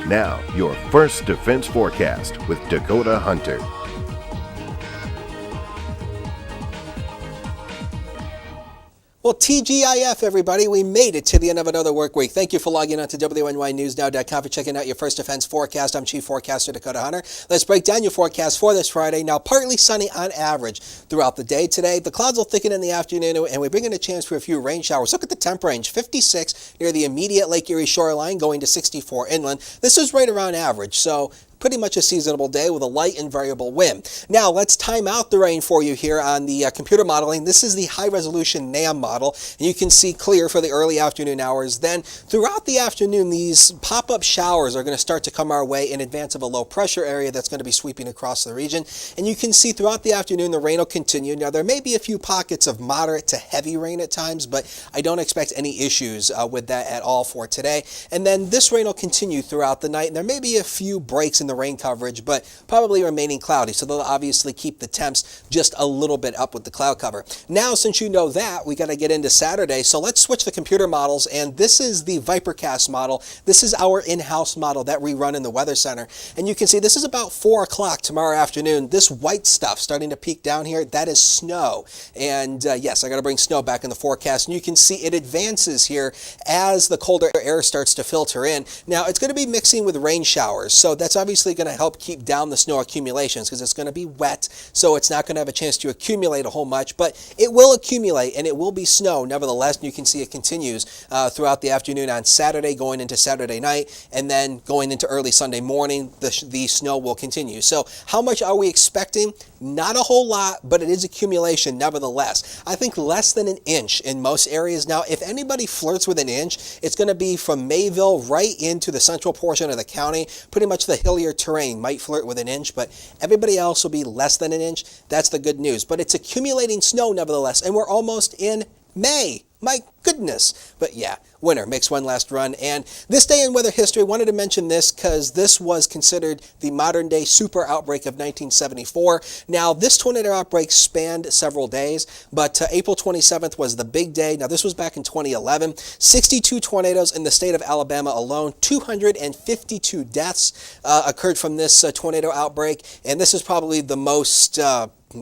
Now, your First Defense Forecast with Dakota Hunter. Well, TGIF, everybody, we made it to the end of another work week. Thank you for logging on to WNYNewsNow.com for checking out your First Defense Forecast. I'm Chief Forecaster Dakota Hunter. Let's break down your forecast for this Friday. Now, partly sunny on average throughout the day today. The clouds will thicken in the afternoon, and we bring in a chance for a few rain showers. Look at the temp range, 56 near the immediate Lake Erie shoreline, going to 64 inland. This is right around average, so pretty much a seasonable day with a light and variable wind. Now, let's time out the rain for you here on the computer modeling. This is the high-resolution NAM model, and you can see clear for the early afternoon hours. Then, throughout the afternoon, these pop-up showers are going to start to come our way in advance of a low-pressure area that's going to be sweeping across the region. And you can see throughout the afternoon, the rain will continue. Now, there may be a few pockets of moderate to heavy rain at times, but I don't expect any issues with that at all for today. And then this rain will continue throughout the night, and there may be a few breaks in the rain coverage, but probably remaining cloudy, so they'll obviously keep the temps just a little bit up with the cloud cover. Now, since you know that, we got to get into Saturday, so let's switch the computer models, and this is the Vipercast model. This is our in-house model that we run in the Weather Center, and you can see this is about 4 o'clock tomorrow afternoon. This white stuff starting to peak down here, that is snow, and yes, I got to bring snow back in the forecast, and you can see it advances here as the colder air starts to filter in. Now, it's going to be mixing with rain showers, so that's obviously going to help keep down the snow accumulations because it's going to be wet, so it's not going to have a chance to accumulate a whole much, but it will accumulate and it will be snow nevertheless. And you can see it continues throughout the afternoon on Saturday, going into Saturday night, and then going into early Sunday morning, the snow will continue. So how much are we expecting? Not a whole lot, but it is accumulation nevertheless. I think less than an inch in most areas. Now, if anybody flirts with an inch, it's going to be from Mayville right into the central portion of the county. Pretty much the hillier terrain might flirt with an inch, but everybody else will be less than an inch. That's the good news. But it's accumulating snow nevertheless, and we're almost in May. My goodness. But yeah, winter makes one last run. And this day in weather history, wanted to mention this because this was considered the modern day super outbreak of 1974. Now, this tornado outbreak spanned several days, but April 27th was the big day. Now, this was back in 2011. 62 tornadoes in the state of Alabama alone. 252 deaths occurred from this tornado outbreak. And this is probably the most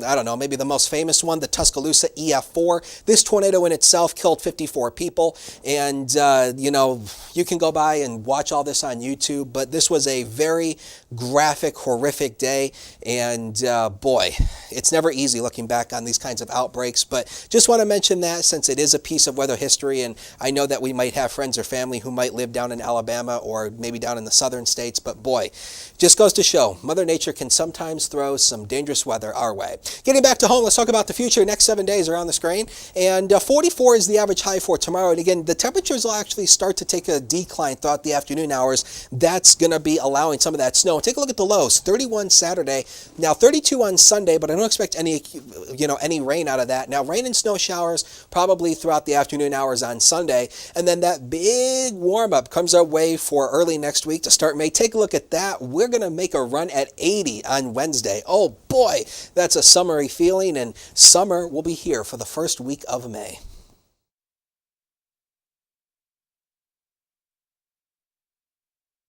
I don't know, maybe the most famous one, the Tuscaloosa EF4. This tornado in itself killed 54 people. And, you can go by and watch all this on YouTube. But this was a very graphic, horrific day. And boy, it's never easy looking back on these kinds of outbreaks. But just want to mention that since it is a piece of weather history. And I know that we might have friends or family who might live down in Alabama or maybe down in the southern states. But boy, just goes to show Mother Nature can sometimes throw some dangerous weather our way. Getting back to home, let's talk about the future. Next 7 days are on the screen, and 44 is the average high for tomorrow. And again, the temperatures will actually start to take a decline throughout the afternoon hours. That's going to be allowing some of that snow. Take a look at the lows. 31 Saturday, now 32 on Sunday, but I don't expect any rain out of that. Now, rain and snow showers probably throughout the afternoon hours on Sunday, and then that big warm-up comes our way for early next week to start May. Take a look at that. We're going to make a run at 80 on Wednesday. Oh boy, that's a summery feeling, and summer will be here for the first week of May.